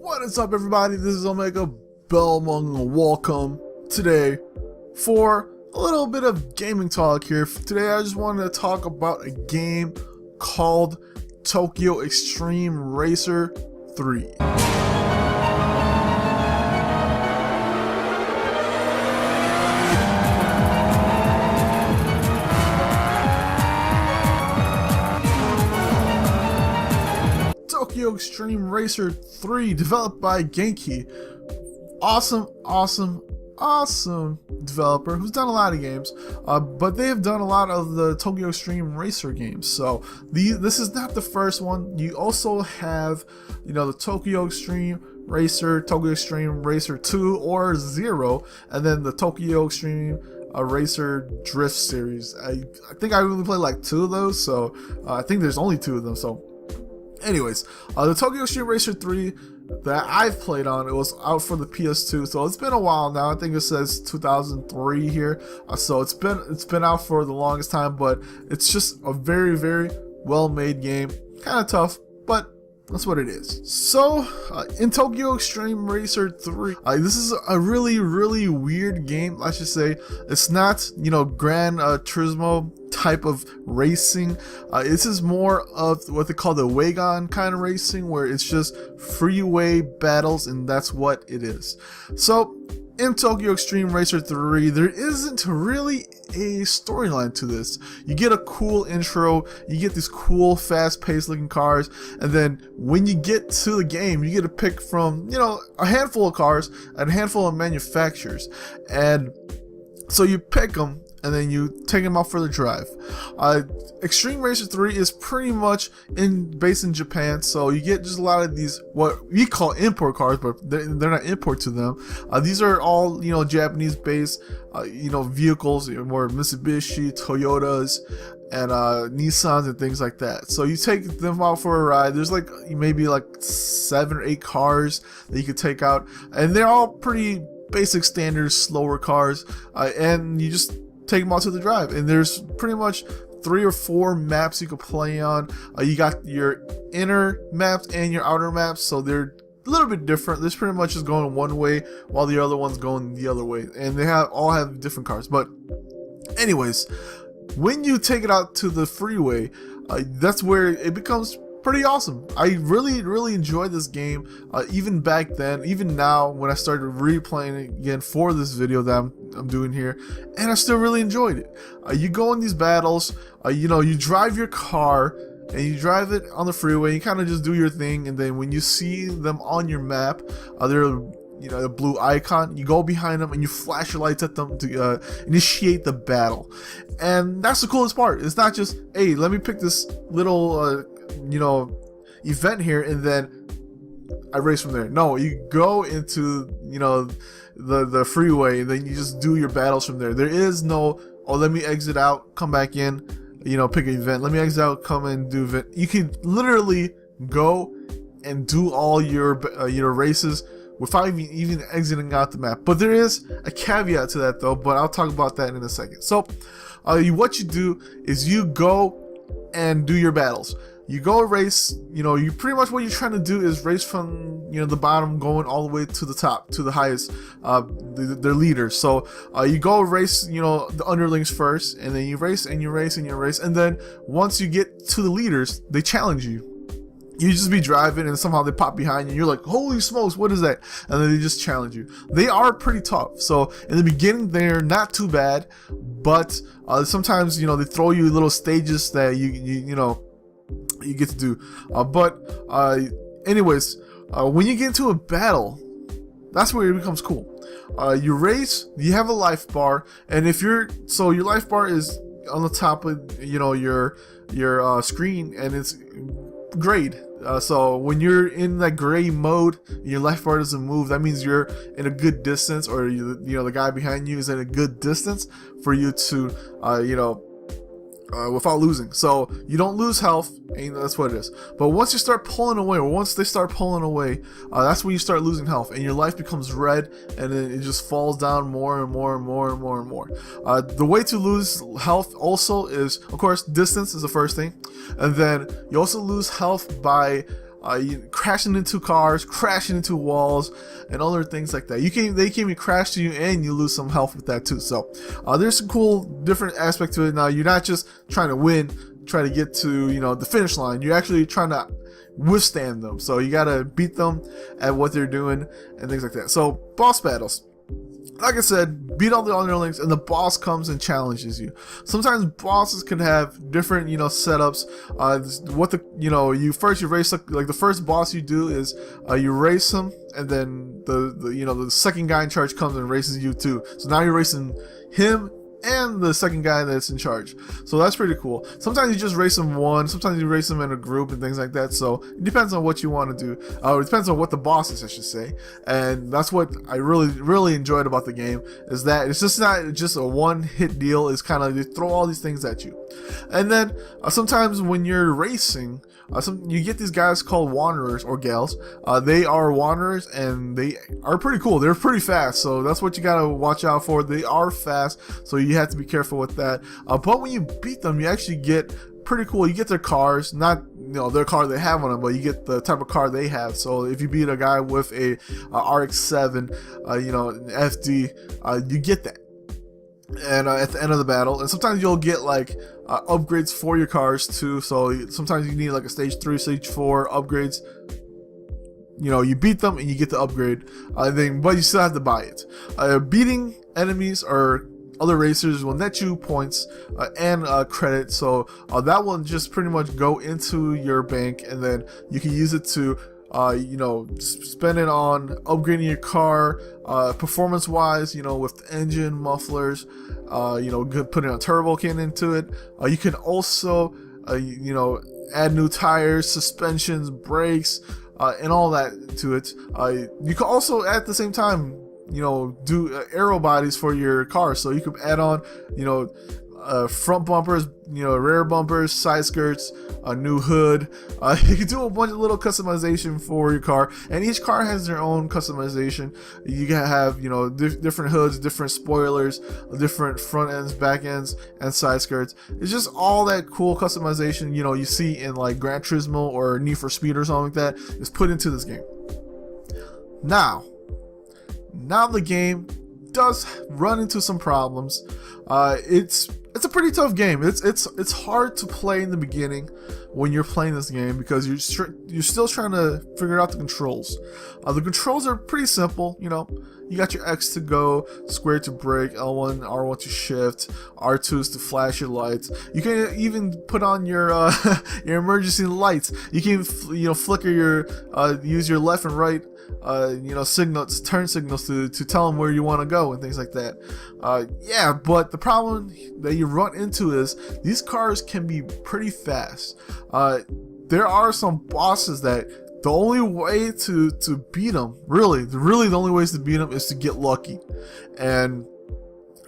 What is up, everybody? This is Omegabalmung and welcome today for a little bit of gaming talk here. Today I just wanted to talk about a game called Tokyo Xtreme Racer 3. Tokyo Xtreme Racer 3, developed by Genki. Awesome developer who's done a lot of games, but they have done a lot of the Tokyo Xtreme Racer games. So this is not the first one. You also have, the Tokyo Xtreme Racer, Tokyo Xtreme Racer 2 or 0, and then the Tokyo Xtreme Racer Drift series. I think I only played like 2 of those, so I think there's only 2 of them. So anyways, the Tokyo Xtreme Racer 3 that I've played on, it was out for the PS2, so it's been a while now. I think it says 2003 here, so it's been out for the longest time, but it's just a very well made game. Kind of tough, but that's what it is. So in Tokyo Xtreme Racer 3, this is a really weird game, I should say. It's not Gran Turismo type of racing. This is more of what they call the wagon kind of racing, where it's just freeway battles, and that's what it is. So in Tokyo Xtreme Racer 3, there isn't really a storyline to this. You get a cool intro, you get these cool fast-paced looking cars, and then when you get to the game, you get to pick from a handful of cars and a handful of manufacturers, and so you pick them and then you take them out for the drive. Xtreme Racer 3 is pretty much based in Japan, so you get just a lot of these what we call import cars, but they're not import to them. These are all Japanese based vehicles, more Mitsubishi, Toyotas, and Nissans and things like that. So you take them out for a ride. There's maybe 7 or 8 cars that you could take out, and they're all pretty basic standard slower cars, and you just take them out to the drive. And there's pretty much 3 or 4 maps you can play on. You got your inner maps and your outer maps, so they're a little bit different. This pretty much is going one way while the other one's going the other way, and they all have different cars. But anyways, when you take it out to the freeway, that's where it becomes pretty awesome. I really enjoyed this game, even back then, even now when I started replaying it again for this video that I'm doing here, and I still really enjoyed it. You go in these battles, you drive your car and you drive it on the freeway, you kind of just do your thing, and then when you see them on your map, they're a blue icon, you go behind them and you flash your lights at them to initiate the battle. And that's the coolest part. It's not just, hey, let me pick this little event here and then I race from there. No, you go into the freeway and then you just do your battles from there. There is no, oh, let me exit out, come back in, pick an event, let me exit out, come and do event. You can literally go and do all your races without even exiting out the map. But there is a caveat to that though, but I'll talk about that in a second. So what you do is you go and do your battles. You go race, you pretty much what you're trying to do is race from the bottom going all the way to the top, to the highest, their leaders. So you go race the underlings first, and then you race and you race and you race, and then once you get to the leaders, they challenge you. You just be driving and somehow they pop behind you and you're like, holy smokes, what is that? And then they just challenge you. They are pretty tough. So in the beginning they're not too bad, but sometimes they throw you little stages that you get to do. Anyways, when you get into a battle, that's where it becomes cool. You race, you have a life bar, and your life bar is on the top of your screen, and it's grayed. So when you're in that gray mode, your life bar doesn't move. That means you're in a good distance, or the guy behind you is in a good distance for you to without losing. So you don't lose health, and that's what it is. But once you start pulling away, or once they start pulling away, that's when you start losing health, and your life becomes red, and then it just falls down more and more and more and more and more. The way to lose health also is, of course, distance is the first thing, and then you also lose health by crashing into cars, crashing into walls, and other things like that. They can even crash to you, and you lose some health with that too. So there's some cool different aspect to it. Now you're not just trying to win, try to get to the finish line. You're actually trying to withstand them. So you gotta beat them at what they're doing and things like that. So boss battles. Like I said, beat all the underlings, and the boss comes and challenges you. Sometimes bosses can have different, setups. You race, like the first boss you do is you race him, and then the second guy in charge comes and races you too. So now you're racing him and the second guy that's in charge. So that's pretty cool. Sometimes you just race them one, sometimes you race them in a group and things like that. So it depends on what you want to do. It depends on what the boss is, I should say. And that's what I really enjoyed about the game, is that it's just not just a one-hit deal. It's kind of, they throw all these things at you. And then sometimes when you're racing, you get these guys called wanderers or gals. They are wanderers, and they are pretty cool. They're pretty fast, so that's what you gotta watch out for. They are fast, so you have to be careful with that. But when you beat them, you actually get pretty cool. You get their cars, not their car they have on them, but you get the type of car they have. So if you beat a guy with a RX-7, an FD, you get that. And at the end of the battle, and sometimes you'll get like upgrades for your cars too. So sometimes you need like a stage 3, stage 4 upgrades. You beat them and you get the upgrade, but you still have to buy it. Beating enemies or other racers will net you points and credit. So that will just pretty much go into your bank, and then you can use it to spend it on upgrading your car, performance wise, with engine, mufflers, putting a turbo kit into it. You can also, add new tires, suspensions, brakes, and all that to it. You can also, at the same time, do aero bodies for your car. So you can add on, front bumpers, rear bumpers, side skirts, a new hood. You can do a bunch of little customization for your car, and each car has their own customization. You can have, different hoods, different spoilers, different front ends, back ends, and side skirts. It's just all that cool customization, you see in like Gran Turismo or Need for Speed or something like that is put into this game. Now the game does run into some problems. It's a pretty tough game. It's hard to play in the beginning when you're playing this game, because you're still trying to figure out the controls. The controls are pretty simple. You got your X to go, square to brake, L1, R1 to shift, R2 is to flash your lights. You can even put on your your emergency lights. You can flicker use your left and right signals, turn signals to tell them where you want to go and things like that. But the problem that you run into is these cars can be pretty fast. There are some bosses that the only way to beat them, really the only ways to beat them is to get lucky. And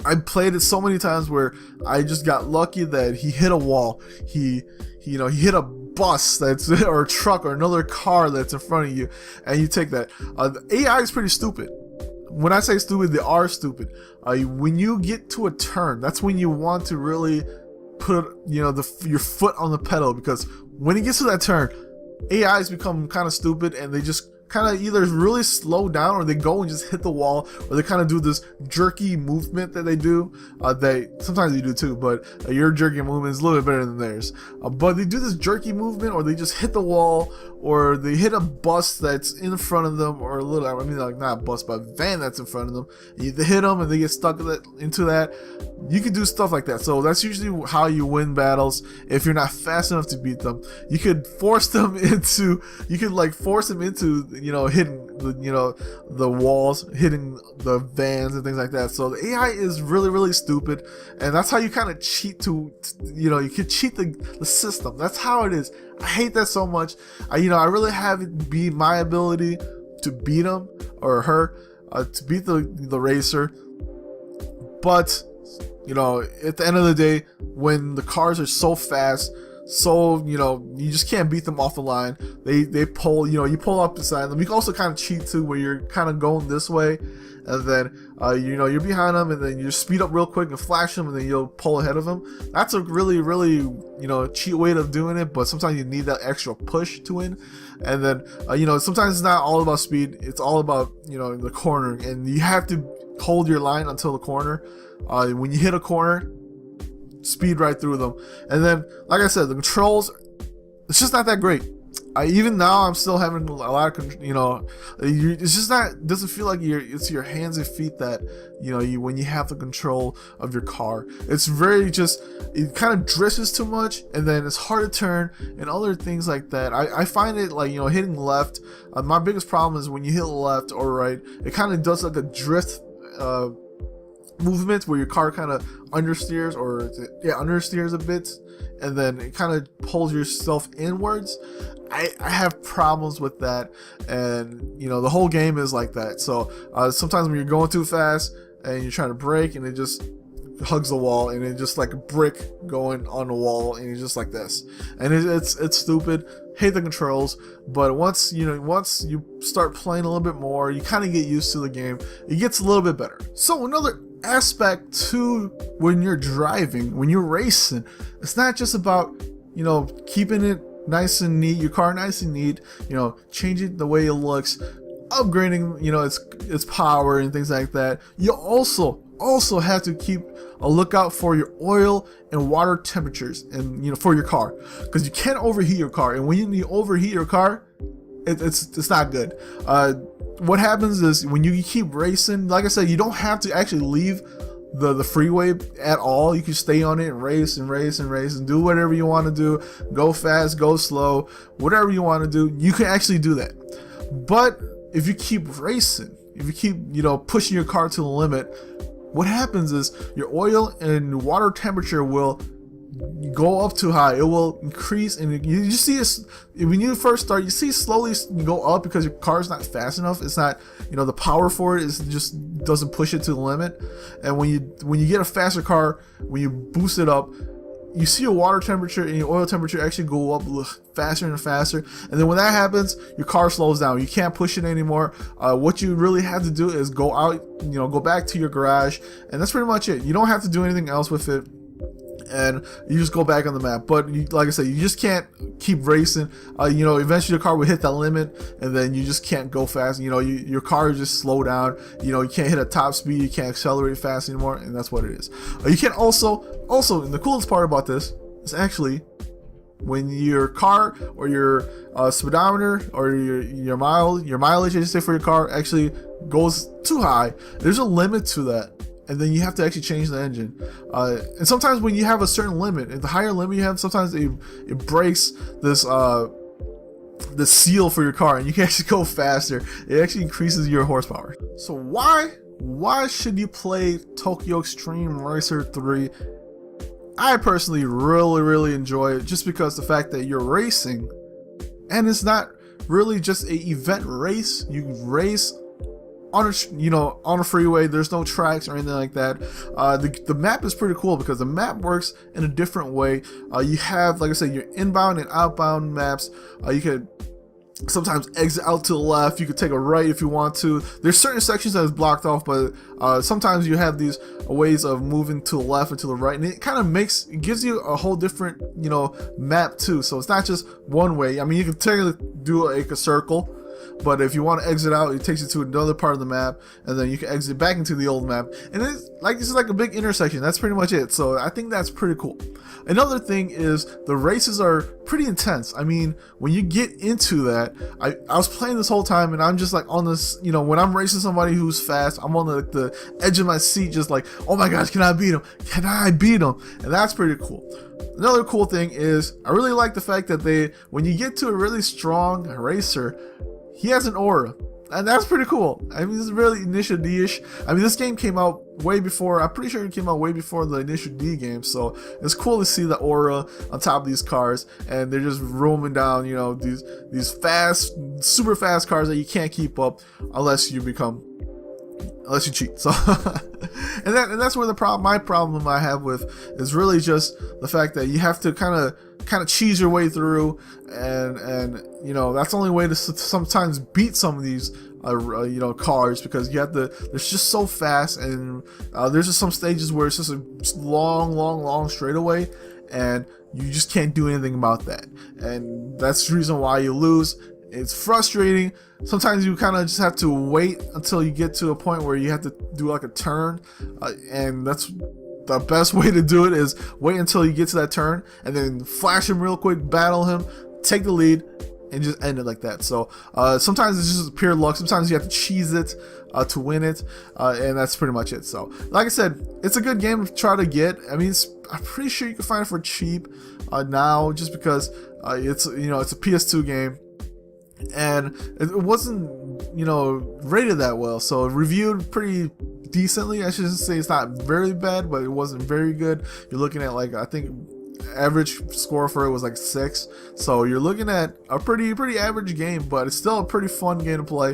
I played it so many times where I just got lucky that he hit a wall. He hit a bus or a truck or another car that's in front of you, and you take that. The AI is pretty stupid. When I say stupid, they are stupid. When you get to a turn, that's when you want to really put your foot on the pedal, because when it gets to that turn, AIs become kind of stupid, and they just kind of either really slow down, or they go and just hit the wall, or they kind of do this jerky movement that they do. Sometimes they do too, but your jerky movement is a little bit better than theirs. But they do this jerky movement, or they just hit the wall, or they hit a bus that's in front of them, or not a bus, but a van that's in front of them. And they hit them, and they get stuck into that. You can do stuff like that. So that's usually how you win battles. If you're not fast enough to beat them, you could force them into hitting the walls, hitting the vans and things like that. So the AI is really stupid, and that's how you kind of cheat you can cheat the system. That's how it is. I hate that so much. I really have it be my ability to beat him or her, to beat the racer. But at the end of the day, when the cars are so fast, so you just can't beat them off the line. They pull, you pull up beside them. You can also kind of cheat too, where you're kind of going this way, and then you're behind them, and then you speed up real quick and flash them, and then you'll pull ahead of them. That's a really cheat way of doing it, but sometimes you need that extra push to win. And then you know, sometimes it's not all about speed, it's all about, you know, the corner, and you have to hold your line until the corner. When you hit a corner, speed right through them. And then, like I said, the controls, it's just not that great. Even now, I'm still having a lot of, you know, it's just not, doesn't feel like it's your hands and feet that, you know, when you have the control of your car. It's very just, it kind of drifts too much, and then it's hard to turn and other things like that. I find it like, you know, hitting left, my biggest problem is when you hit left or right, it kind of does like a drift movement where your car kind of understeers, or understeers a bit, and then it kind of pulls yourself inwards. I have problems with that, and you know, the whole game is like that. So sometimes when you're going too fast and you're trying to brake, and it just hugs the wall, and it's just like a brick going on the wall, and it's just like this, and it's stupid. Hate the controls, but once you start playing a little bit more, you kind of get used to the game. It gets a little bit better. So another aspect to when you're driving, when you're racing, it's not just about, you know, keeping it nice and neat, your car nice and neat, you know, changing the way it looks, upgrading, you know, its power and things like that. You also have to keep a lookout for your oil and water temperatures, and you know, for your car, because you can't overheat your car, and when you overheat your car, it's not good. What happens is when you keep racing, like I said, you don't have to actually leave the freeway at all. You can stay on it and race and race and race and do whatever you want to do. Go fast, go slow, whatever you want to do, you can actually do that. But if you keep racing, if you keep, you know, pushing your car to the limit, what happens is your oil and water temperature will go up too high. It will increase, and you see it when you first start. You see slowly go up because your car is not fast enough. It's not, you know, the power for it is just doesn't push it to the limit. And when you get a faster car, when you boost it up, you see your water temperature and your oil temperature actually go up faster and faster. And then when that happens, your car slows down. You can't push it anymore. What you really have to do is go out, you know, go back to your garage, and that's pretty much it. You don't have to do anything else with it, and you just go back on the map. But like I said, you just can't keep racing. You know, eventually your car will hit that limit, and then you just can't go fast. You know, your car will just slow down. You know, you can't hit a top speed, you can't accelerate fast anymore, and that's what it is. You can also, and the coolest part about this is actually when your car or your speedometer or your mileage, I should say, for your car actually goes too high, there's a limit to that. And then you have to actually change the engine. And sometimes when you have a certain limit, and the higher limit you have, sometimes it breaks this the seal for your car, and you can actually go faster. It actually increases your horsepower. So why should you play Tokyo Xtreme Racer 3? I personally really enjoy it, just because the fact that you're racing, and it's not really just an event race. You race on a freeway. There's no tracks or anything like that. The map is pretty cool because the map works in a different way. You have, like I said, your inbound and outbound maps. You could sometimes exit out to the left. You could take a right if you want to. There's certain sections that is blocked off, but sometimes you have these ways of moving to the left and to the right, and it kind of gives you a whole different, you know, map too. So it's not just one way. I mean, you can technically do a circle, but if you want to exit out, it takes you to another part of the map, and then you can exit back into the old map. And this is like a big intersection. That's pretty much it. So I think that's pretty cool. Another thing is the races are pretty intense. I mean, when you get into that, I was playing this whole time, and I'm just like on this, you know, when I'm racing somebody who's fast, I'm on the edge of my seat, just like, oh my gosh, can I beat him? Can I beat him? And that's pretty cool. Another cool thing is I really like the fact that when you get to a really strong racer, he has an aura, and that's pretty cool. I mean, this is really Initial D-ish. I mean, this game came out way before, I'm pretty sure it came out way before the Initial D game, so it's cool to see the aura on top of these cars, and they're just roaming down, you know, these fast, super fast cars that you can't keep up unless you cheat. So and that's where my problem I have with is really just the fact that you have to kind of cheese your way through, and you know, that's the only way to sometimes beat some of these you know, cars, because you have to, it's just so fast, and there's just some stages where it's just a long straightaway, and you just can't do anything about that, and that's the reason why you lose. It's frustrating. Sometimes you kind of just have to wait until you get to a point where you have to do like a turn, and that's the best way to do it, is wait until you get to that turn and then flash him real quick, battle him, take the lead, and just end it like that. So sometimes it's just pure luck. Sometimes you have to cheese it to win it, and that's pretty much it. So like I said, it's a good game to try to get. I mean, I'm pretty sure you can find it for cheap now, just because it's it's a PS2 game, and it wasn't rated that well, so reviewed pretty decently. I shouldn't say it's not very bad, but it wasn't very good. You're looking at, like, I think average score for it was like 6, so you're looking at a pretty average game, but it's still a pretty fun game to play.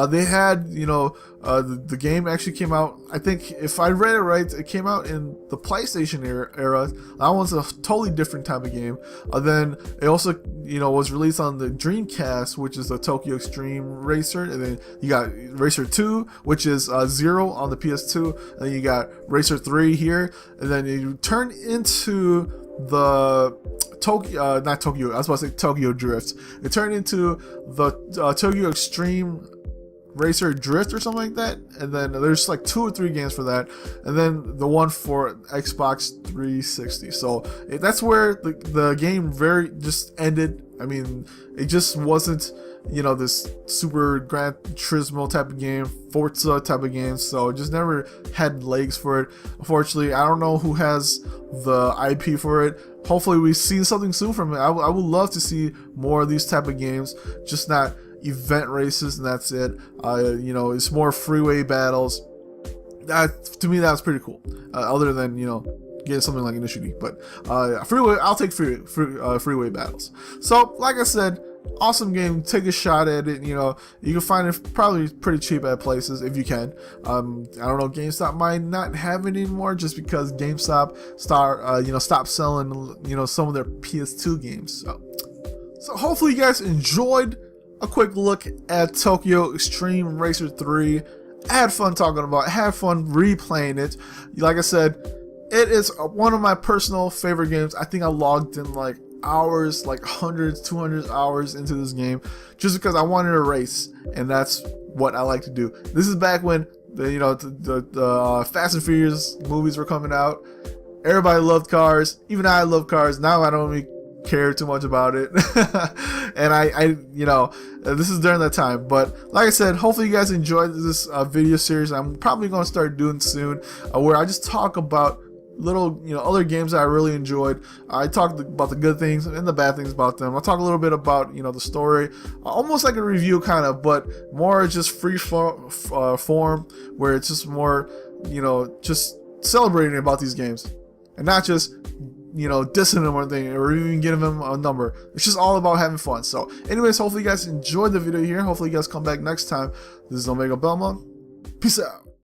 They had the game actually came out, I think if I read it right, it came out in the PlayStation era. That one's a totally different type of game. Then it also was released on the Dreamcast, which is the Tokyo Xtreme Racer, and then you got Racer 2, which is 0 on the PS2, and then you got Racer 3 here, and then you turn into the not Tokyo, I was about to say Tokyo Drift. It turned into the Tokyo Xtreme Racer Drift or something like that, and then there's like 2 or 3 games for that, and then the one for Xbox 360. So that's where the game just ended. I mean, it just wasn't this super Gran Turismo type of game, Forza type of game, so it just never had legs for it. Unfortunately, I don't know who has the IP for it. Hopefully we see something soon from it. I would love to see more of these type of games, just not event races and that's it. It's more freeway battles. To me, that's pretty cool, other than getting something like Initial D. But freeway, I'll take freeway battles. So like I said, awesome game. Take a shot at it. You can find it probably pretty cheap at places if you can. I don't know, GameStop might not have it anymore, just because GameStop stopped selling some of their PS2 games. So hopefully you guys enjoyed a quick look at Tokyo Xtreme Racer 3. I had fun talking about it, had fun replaying it. Like I said, it is one of my personal favorite games. I think I logged in like hours, like hundreds, 200 hours into this game, just because I wanted to race, and that's what I like to do. This is back when the Fast and Furious movies were coming out. Everybody loved cars. Even I love cars. Now I don't really care too much about it. And I this is during that time. But like I said, hopefully you guys enjoyed this video series. I'm probably going to start doing soon, where I just talk about little other games that I really enjoyed. I talked about the good things and the bad things about them. I'll talk a little bit about the story, almost like a review kind of, but more just free form, where it's just more just celebrating about these games, and not just dissing them or anything, or even giving them a number. It's just all about having fun. So anyways, hopefully you guys enjoyed the video here. Hopefully you guys come back next time. This is Omegabalmung. Peace out.